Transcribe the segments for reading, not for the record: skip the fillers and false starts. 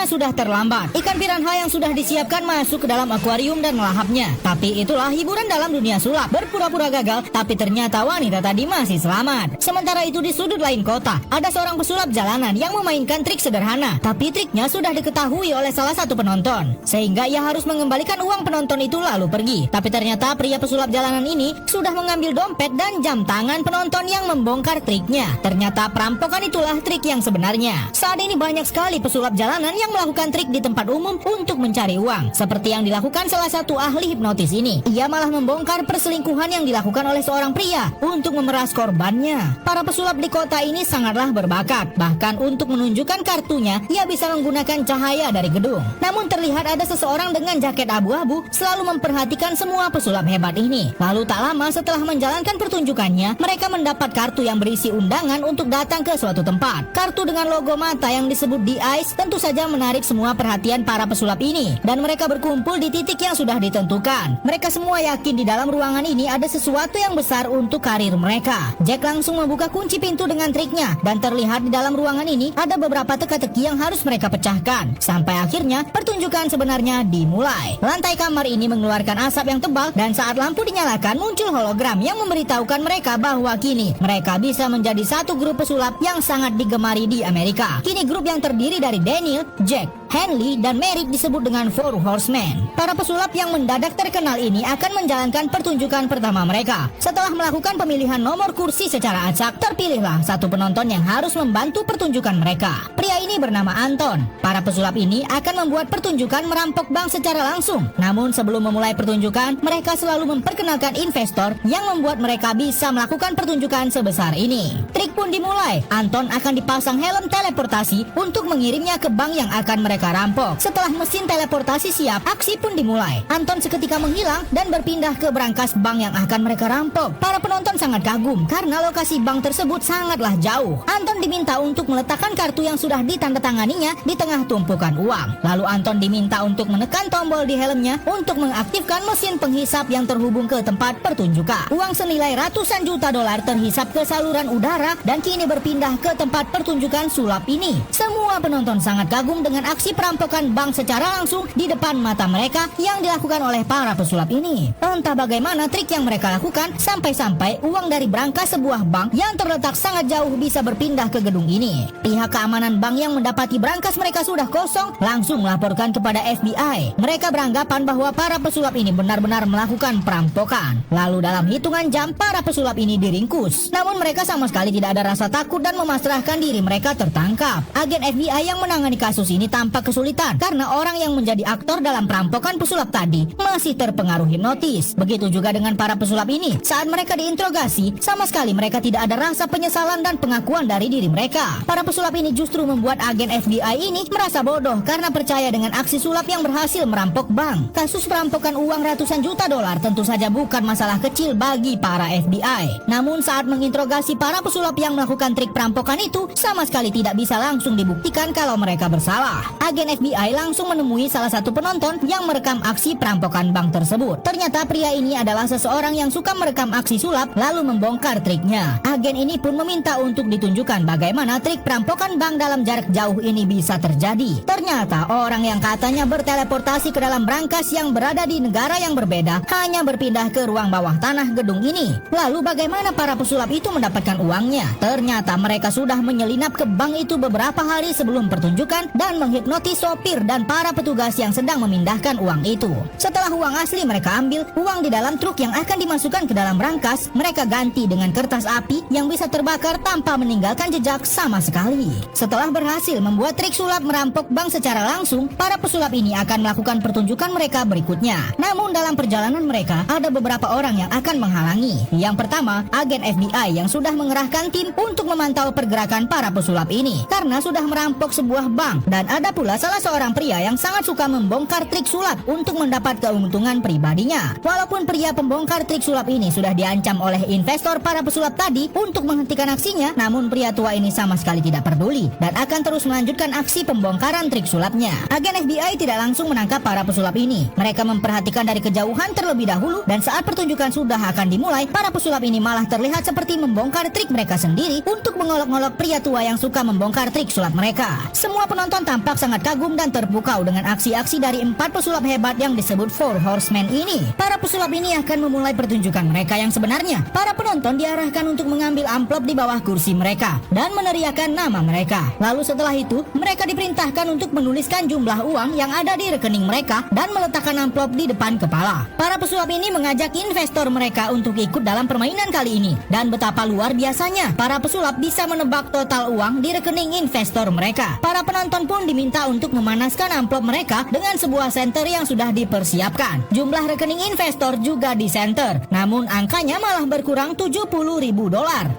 karena sudah terlambat. Ikan piranha yang sudah disiapkan masuk ke dalam akuarium dan melahapnya. Tapi itulah hiburan dalam dunia sulap. Berpura-pura gagal, tapi ternyata wanita tadi masih selamat. Sementara itu di sudut lain kota, ada seorang pesulap jalanan yang memainkan trik sederhana. Tapi triknya sudah diketahui oleh salah satu penonton, sehingga ia harus mengembalikan uang penonton itu lalu pergi. Tapi ternyata pria pesulap jalanan ini sudah mengambil dompet dan jam tangan penonton yang membongkar triknya. Ternyata perampokan itulah trik yang sebenarnya. Saat ini banyak sekali pesulap jalanan yang melakukan trik di tempat umum untuk mencari uang, seperti yang dilakukan salah satu ahli hipnotis ini. Ia malah membongkar perselingkuhan yang dilakukan oleh seorang pria untuk memeras korbannya. Para pesulap di kota ini sangatlah berbakat. Bahkan untuk menunjukkan kartunya, ia bisa menggunakan cahaya dari gedung. Namun terlihat ada seseorang dengan jaket abu-abu selalu memperhatikan semua pesulap hebat ini. Lalu tak lama setelah menjalankan pertunjukannya, mereka mendapat kartu yang berisi undangan untuk datang ke suatu tempat. Kartu dengan logo mata yang disebut The Eyes tentu saja menarik semua perhatian para pesulap ini, dan mereka berkumpul di titik yang sudah ditentukan. Mereka semua yakin di dalam ruangan ini ada sesuatu yang besar untuk karir mereka. Jack langsung membuka kunci pintu dengan triknya, dan terlihat di dalam ruangan ini ada beberapa teka-teki yang harus mereka pecahkan. Sampai akhirnya pertunjukan sebenarnya dimulai. Lantai kamar ini mengeluarkan asap yang tebal, dan saat lampu dinyalakan muncul hologram yang memberitahukan mereka bahwa kini mereka bisa menjadi satu grup pesulap yang sangat digemari di Amerika. Kini grup yang terdiri dari Daniel, Jack, Henley, dan Merrick disebut dengan Four Horsemen. Para pesulap yang mendadak terkenal ini akan menjalankan pertunjukan pertama mereka. Setelah melakukan pemilihan nomor kursi secara acak, terpilihlah satu penonton yang harus membantu pertunjukan mereka. Pria ini bernama Anton. Para pesulap ini akan membuat pertunjukan merampok bank secara langsung. Namun sebelum memulai pertunjukan, mereka selalu memperkenalkan investor yang membuat mereka bisa melakukan pertunjukan sebesar ini. Trik pun dimulai. Anton akan dipasang helm teleportasi untuk mengirimnya ke bank yang akan mereka rampok. Setelah mesin teleportasi siap, aksi pun dimulai. Anton seketika menghilang dan berpindah ke brankas bank yang akan mereka rampok. Para penonton sangat kagum karena lokasi bank tersebut sangatlah jauh. Anton diminta untuk meletakkan kartu yang sudah ditandatanganinya di tengah tumpukan uang. Lalu Anton diminta untuk menekan tombol di helmnya untuk mengaktifkan mesin penghisap yang terhubung ke tempat pertunjukan. Uang senilai ratusan juta dolar terhisap ke saluran udara dan kini berpindah ke tempat pertunjukan sulap ini. Semua penonton sangat kagum dengan aksi perampokan bank secara langsung di depan mata mereka yang dilakukan oleh para pesulap ini. Entah bagaimana trik yang mereka lakukan sampai-sampai uang dari brankas sebuah bank yang terletak sangat jauh bisa berpindah ke gedung ini. Pihak keamanan bank yang mendapati brankas mereka sudah kosong langsung melaporkan kepada FBI. Mereka beranggapan bahwa para pesulap ini benar-benar melakukan perampokan. Lalu dalam hitungan jam para pesulap ini diringkus. Namun mereka sama sekali tidak ada rasa takut dan memasrahkan diri mereka tertangkap. Agen FBI yang menangani kasus ini tampak kesulitan karena orang yang menjadi aktor dalam perampokan pesulap tadi masih terpengaruh hipnotis. Begitu juga dengan para pesulap ini. Saat mereka diinterogasi, sama sekali mereka tidak ada rasa penyesalan dan pengakuan dari diri mereka. Para pesulap ini justru membuat agen FBI ini merasa bodoh karena percaya dengan aksi sulap yang berhasil merampok bank. Kasus perampokan uang ratusan juta dolar tentu saja bukan masalah kecil bagi para FBI. Namun saat menginterogasi para pesulap yang melakukan trik perampokan itu, sama sekali tidak bisa langsung dibuktikan kalau mereka bersalah. Agen FBI langsung menemui salah satu penonton yang merekam aksi perampokan bank tersebut. Ternyata pria ini adalah seseorang yang suka merekam aksi sulap lalu membongkar triknya. Agen ini pun meminta untuk ditunjukkan bagaimana trik perampokan bank dalam jarak jauh ini bisa terjadi. Ternyata orang yang katanya berteleportasi ke dalam brankas yang berada di negara yang berbeda hanya berpindah ke ruang bawah tanah gedung ini. Lalu bagaimana para pesulap itu mendapatkan uangnya? Ternyata mereka sudah menyelinap ke bank itu beberapa hari sebelum pertunjukan dan menghipnotis sopir dan para petugas yang sedang memindahkan uang itu. Setelah uang asli mereka ambil, uang di dalam truk yang akan dimasukkan ke dalam brankas mereka ganti dengan kertas api yang bisa terbakar tanpa meninggalkan jejak sama sekali. Setelah berhasil membuat trik sulap merampok bank secara langsung, para pesulap ini akan melakukan pertunjukan mereka berikutnya. Namun dalam perjalanan mereka ada beberapa orang yang akan menghalangi. Yang pertama, agen FBI yang sudah mengerahkan tim untuk memantau pergerakan para pesulap ini karena sudah merampok sebuah bank. Dan ada pula salah seorang pria yang sangat suka membongkar trik sulap untuk mendapat keuntungan pribadinya. Walaupun pria pembongkar trik sulap ini sudah diancam oleh investor para pesulap tadi untuk menghentikan aksinya, namun pria tua ini sama sekali tidak peduli dan akan terus melanjutkan aksi pembongkaran trik sulapnya. Agen FBI tidak langsung menangkap para pesulap ini. Mereka memperhatikan dari kejauhan terlebih dahulu dan saat pertunjukan sudah akan dimulai, para pesulap ini malah terlihat seperti membongkar trik mereka sendiri untuk mengolok-olok pria tua yang suka membongkar trik sulap mereka. Semua penonton tampak sangat sangat kagum dan terpukau dengan aksi-aksi dari 4 pesulap hebat yang disebut Four Horsemen ini. Para pesulap ini akan memulai pertunjukan mereka yang sebenarnya. Para penonton diarahkan untuk mengambil amplop di bawah kursi mereka dan meneriakkan nama mereka. Lalu setelah itu, mereka diperintahkan untuk menuliskan jumlah uang yang ada di rekening mereka dan meletakkan amplop di depan kepala. Para pesulap ini mengajak investor mereka untuk ikut dalam permainan kali ini. Dan betapa luar biasanya, para pesulap bisa menebak total uang di rekening investor mereka. Para penonton pun diminta untuk memanaskan amplop mereka dengan sebuah senter yang sudah dipersiapkan. Jumlah rekening investor juga disenter, namun angkanya malah berkurang $70.000.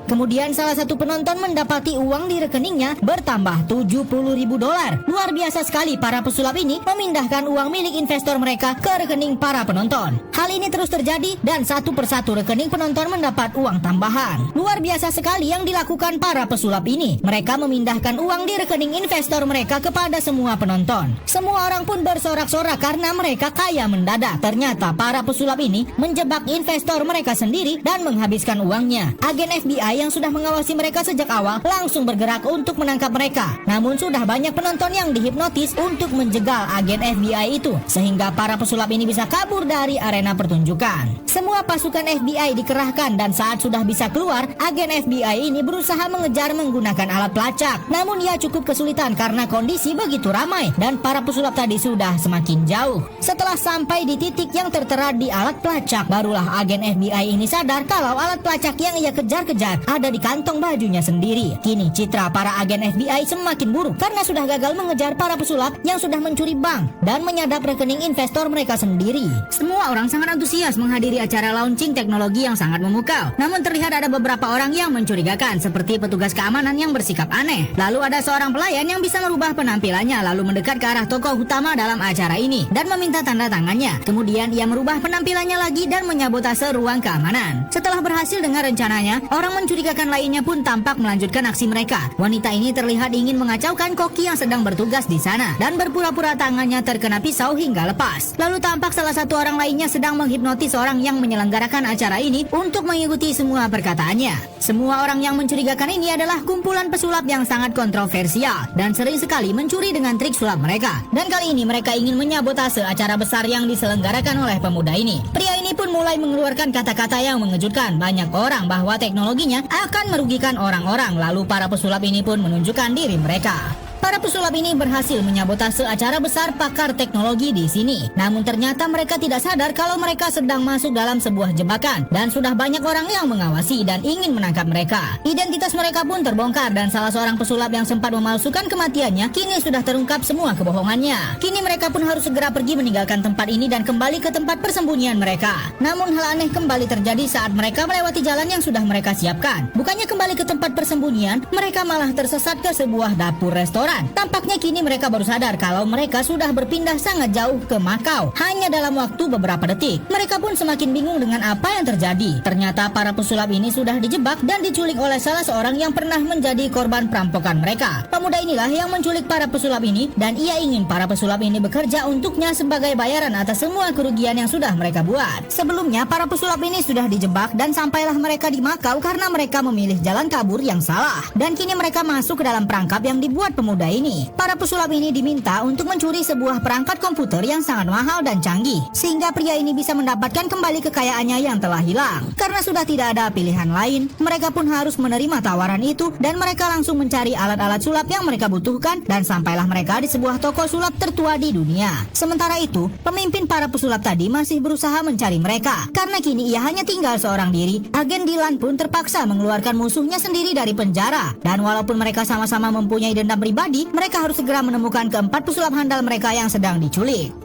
Kemudian salah satu penonton mendapati uang di rekeningnya bertambah $70.000. Luar biasa sekali para pesulap ini memindahkan uang milik investor mereka ke rekening para penonton. Hal ini terus terjadi dan satu persatu rekening penonton mendapat uang tambahan. Luar biasa sekali yang dilakukan para pesulap ini. Mereka memindahkan uang di rekening investor mereka kepada semua penonton. Semua orang pun bersorak-sorak karena mereka kaya mendadak. Ternyata para pesulap ini menjebak investor mereka sendiri dan menghabiskan uangnya. Agen FBI yang sudah mengawasi mereka sejak awal langsung bergerak untuk menangkap mereka. Namun sudah banyak penonton yang dihipnotis untuk menjegal agen FBI itu, sehingga para pesulap ini bisa kabur dari arena pertunjukan. Semua pasukan FBI dikerahkan dan saat sudah bisa keluar, agen FBI ini berusaha mengejar menggunakan alat pelacak. Namun ia cukup kesulitan karena kondisi begitu ramai dan para pesulap tadi sudah semakin jauh. Setelah sampai di titik yang tertera di alat pelacak, barulah agen FBI ini sadar kalau alat pelacak yang ia kejar-kejar ada di kantong bajunya sendiri. Kini citra para agen FBI semakin buruk karena sudah gagal mengejar para pesulap yang sudah mencuri bank dan menyadap rekening investor mereka sendiri. Semua orang sangat antusias menghadiri acara launching teknologi yang sangat memukau. Namun terlihat ada beberapa orang yang mencurigakan, seperti petugas keamanan yang bersikap aneh. Lalu ada seorang pelayan yang bisa merubah penampilannya lalu mendekat ke arah tokoh utama dalam acara ini dan meminta tanda tangannya. Kemudian ia merubah penampilannya lagi dan menyabotase ruang keamanan. Setelah berhasil dengan rencananya, orang mencurigakan lainnya pun tampak melanjutkan aksi mereka. Wanita ini terlihat ingin mengacaukan koki yang sedang bertugas di sana dan berpura-pura tangannya terkena pisau hingga lepas. Lalu tampak salah satu orang lainnya sedang menghipnotis orang yang menyelenggarakan acara ini untuk mengikuti semua perkataannya. Semua orang yang mencurigakan ini adalah kumpulan pesulap yang sangat kontroversial dan sering sekali mencuri dengan trik sulap mereka. Dan kali ini mereka ingin menyabotase acara besar yang diselenggarakan oleh pemuda ini. Pria ini pun mulai mengeluarkan kata-kata yang mengejutkan banyak orang bahwa teknologinya akan merugikan orang-orang. Lalu para pesulap ini pun menunjukkan diri mereka. Para pesulap ini berhasil menyabotase acara besar pakar teknologi di sini. Namun ternyata mereka tidak sadar kalau mereka sedang masuk dalam sebuah jebakan dan sudah banyak orang yang mengawasi dan ingin menangkap mereka. Identitas mereka pun terbongkar dan salah seorang pesulap yang sempat memalsukan kematiannya kini sudah terungkap semua kebohongannya. Kini mereka pun harus segera pergi meninggalkan tempat ini dan kembali ke tempat persembunyian mereka. Namun hal aneh kembali terjadi saat mereka melewati jalan yang sudah mereka siapkan. Bukannya kembali ke tempat persembunyian, mereka malah tersesat ke sebuah dapur restoran. Tampaknya kini mereka baru sadar kalau mereka sudah berpindah sangat jauh ke Makau hanya dalam waktu beberapa detik. Mereka pun semakin bingung dengan apa yang terjadi. Ternyata para pesulap ini sudah dijebak dan diculik oleh salah seorang yang pernah menjadi korban perampokan mereka. Pemuda inilah yang menculik para pesulap ini dan ia ingin para pesulap ini bekerja untuknya sebagai bayaran atas semua kerugian yang sudah mereka buat. Sebelumnya para pesulap ini sudah dijebak dan sampailah mereka di Makau karena mereka memilih jalan kabur yang salah. Dan kini mereka masuk ke dalam perangkap yang dibuat pemuda ini. Para pesulap ini diminta untuk mencuri sebuah perangkat komputer yang sangat mahal dan canggih, sehingga pria ini bisa mendapatkan kembali kekayaannya yang telah hilang. Karena sudah tidak ada pilihan lain, mereka pun harus menerima tawaran itu dan mereka langsung mencari alat-alat sulap yang mereka butuhkan dan sampailah mereka di sebuah toko sulap tertua di dunia. Sementara itu, pemimpin para pesulap tadi masih berusaha mencari mereka. Karena kini ia hanya tinggal seorang diri, agen Dylan pun terpaksa mengeluarkan musuhnya sendiri dari penjara. Dan walaupun mereka sama-sama mempunyai dendam pribadi, mereka harus segera menemukan keempat pesulap handal mereka yang sedang diculik.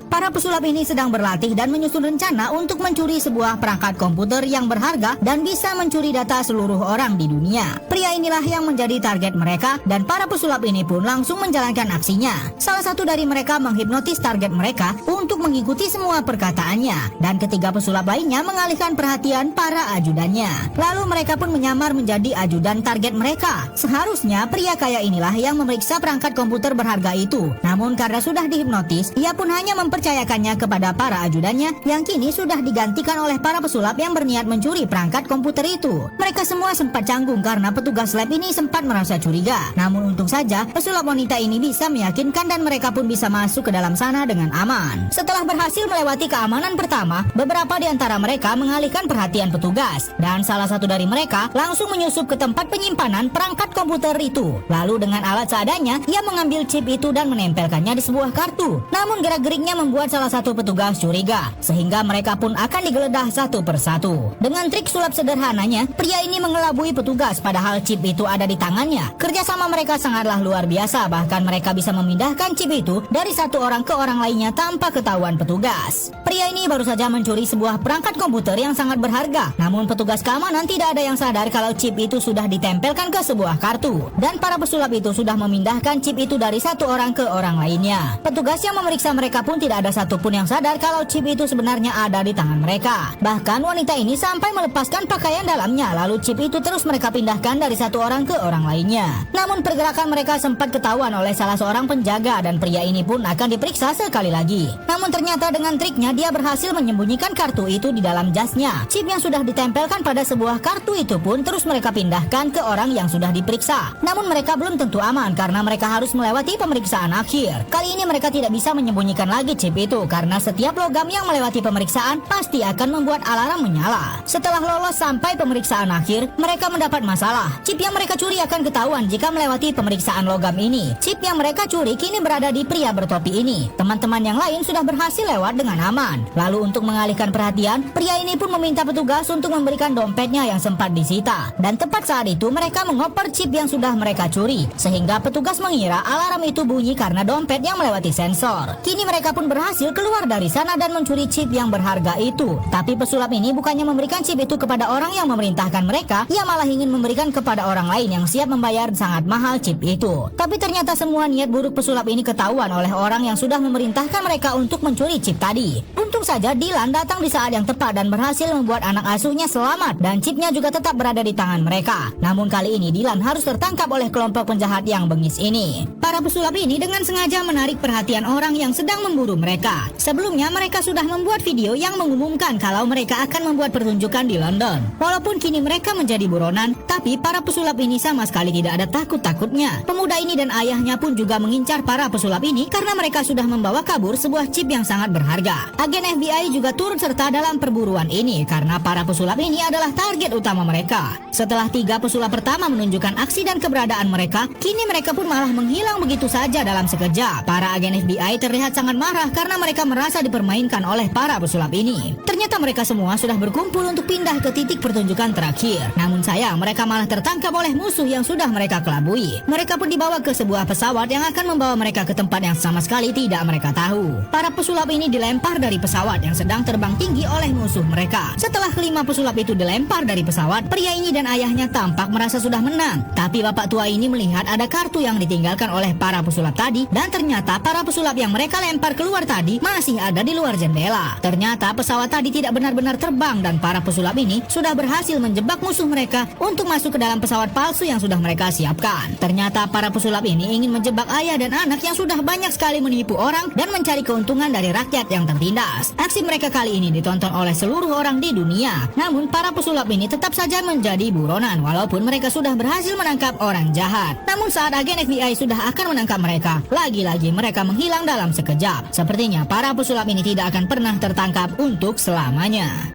Para pesulap ini sedang berlatih dan menyusun rencana untuk mencuri sebuah perangkat komputer yang berharga dan bisa mencuri data seluruh orang di dunia. Pria inilah yang menjadi target mereka dan para pesulap ini pun langsung menjalankan aksinya. Salah satu dari mereka menghipnotis target mereka untuk mengikuti semua perkataannya dan ketiga pesulap lainnya mengalihkan perhatian para ajudannya. Lalu mereka pun menyamar menjadi ajudan target mereka. Seharusnya pria kaya inilah yang memeriksa perangkat komputer berharga itu. Namun karena sudah dihipnotis, ia pun hanya memperlihatkan mempercayakannya kepada para ajudannya yang kini sudah digantikan oleh para pesulap yang berniat mencuri perangkat komputer itu. Mereka semua sempat canggung karena petugas lab ini sempat merasa curiga. Namun untung saja pesulap wanita ini bisa meyakinkan dan mereka pun bisa masuk ke dalam sana dengan aman. Setelah berhasil melewati keamanan pertama, beberapa di antara mereka mengalihkan perhatian petugas dan salah satu dari mereka langsung menyusup ke tempat penyimpanan perangkat komputer itu. Lalu dengan alat seadanya, ia mengambil chip itu dan menempelkannya di sebuah kartu. Namun gerak-geriknya membuat salah satu petugas curiga, sehingga mereka pun akan digeledah satu persatu. Dengan trik sulap sederhananya, pria ini mengelabui petugas padahal chip itu ada di tangannya. Kerjasama mereka sangatlah luar biasa, bahkan mereka bisa memindahkan chip itu dari satu orang ke orang lainnya tanpa ketahuan petugas. Pria ini baru saja mencuri sebuah perangkat komputer yang sangat berharga. Namun petugas keamanan tidak ada yang sadar kalau chip itu sudah ditempelkan ke sebuah kartu. Dan para pesulap itu sudah memindahkan chip itu dari satu orang ke orang lainnya. Petugas yang memeriksa mereka pun tidak ada satupun yang sadar kalau chip itu sebenarnya ada di tangan mereka. Bahkan wanita ini sampai melepaskan pakaian dalamnya, lalu chip itu terus mereka pindahkan dari satu orang ke orang lainnya. Namun pergerakan mereka sempat ketahuan oleh salah seorang penjaga dan pria ini pun akan diperiksa sekali lagi. Namun ternyata dengan triknya dia berhasil menyembunyikan kartu itu di dalam jasnya. Chip yang sudah ditempelkan pada sebuah kartu itu pun terus mereka pindahkan ke orang yang sudah diperiksa. Namun mereka belum tentu aman karena mereka harus melewati pemeriksaan akhir. Kali ini mereka tidak bisa menyembunyikan lagi chip itu karena setiap logam yang melewati pemeriksaan pasti akan membuat alarm menyala. Setelah lolos sampai pemeriksaan akhir, mereka mendapat masalah. Chip yang mereka curi akan ketahuan jika melewati pemeriksaan logam ini. Chip yang mereka curi kini berada di pria bertopi ini. Teman-teman yang lain sudah berhasil lewat dengan aman. Lalu untuk mengalihkan perhatian, pria ini pun meminta petugas untuk memberikan dompetnya yang sempat disita. Dan tepat saat itu mereka mengoper chip yang sudah mereka curi, sehingga petugas mengira alarm itu bunyi karena dompet yang melewati sensor. Kini mereka pun berhasil keluar dari sana dan mencuri chip yang berharga itu. Tapi pesulap ini bukannya memberikan chip itu kepada orang yang memerintahkan mereka, ia malah ingin memberikan kepada orang lain yang siap membayar sangat mahal chip itu. Tapi ternyata semua niat buruk pesulap ini ketahuan oleh orang yang sudah memerintahkan mereka untuk mencuri chip tadi. Untung saja Dylan datang di saat yang tepat dan berhasil membuat anak asuhnya selamat dan chipnya juga tetap berada di tangan mereka. Namun kali ini Dylan harus tertangkap oleh kelompok penjahat yang bengis ini. Para pesulap ini dengan sengaja menarik perhatian orang yang sedang memburu mereka. Sebelumnya mereka sudah membuat video yang mengumumkan kalau mereka akan membuat pertunjukan di London. Walaupun kini mereka menjadi buronan, tapi para pesulap ini sama sekali tidak ada takut-takutnya. Pemuda ini dan ayahnya pun juga mengincar para pesulap ini karena mereka sudah membawa kabur sebuah chip yang sangat berharga. Agen FBI juga turut serta dalam perburuan ini karena para pesulap ini adalah target utama mereka. Setelah 3 pesulap pertama menunjukkan aksi dan keberadaan mereka, kini mereka pun malah menghilang begitu saja dalam sekejap. Para agen FBI terlihat sangat marah karena mereka merasa dipermainkan oleh para pesulap ini. Ternyata mereka semua sudah berkumpul untuk pindah ke titik pertunjukan terakhir. Namun sayang, mereka malah tertangkap oleh musuh yang sudah mereka kelabui. Mereka pun dibawa ke sebuah pesawat yang akan membawa mereka ke tempat yang sama sekali tidak mereka tahu. Para pesulap ini dilempar dari pesawat yang sedang terbang tinggi oleh musuh mereka. Setelah kelima pesulap itu dilempar dari pesawat, pria ini dan ayahnya tampak merasa sudah menang. Tapi bapak tua ini melihat ada kartu yang ditinggalkan oleh para pesulap tadi dan ternyata para pesulap yang mereka lempar keluar tadi masih ada di luar jendela. Ternyata pesawat tadi tidak benar-benar terbang dan para pesulap ini sudah berhasil menjebak musuh mereka untuk masuk ke dalam pesawat palsu yang sudah mereka siapkan. Ternyata para pesulap ini ingin menjebak ayah dan anak yang sudah banyak sekali menipu orang dan mencari keuntungan dari rakyat yang tertindas. Aksi mereka kali ini ditonton oleh seluruh orang di dunia. Namun para pesulap ini tetap saja menjadi buronan walaupun mereka sudah berhasil menangkap orang jahat. Namun saat agen FBI sudah akan menangkap mereka, lagi-lagi mereka menghilang dalam sekejap. Sepertinya para pesulap ini tidak akan pernah tertangkap untuk selamanya.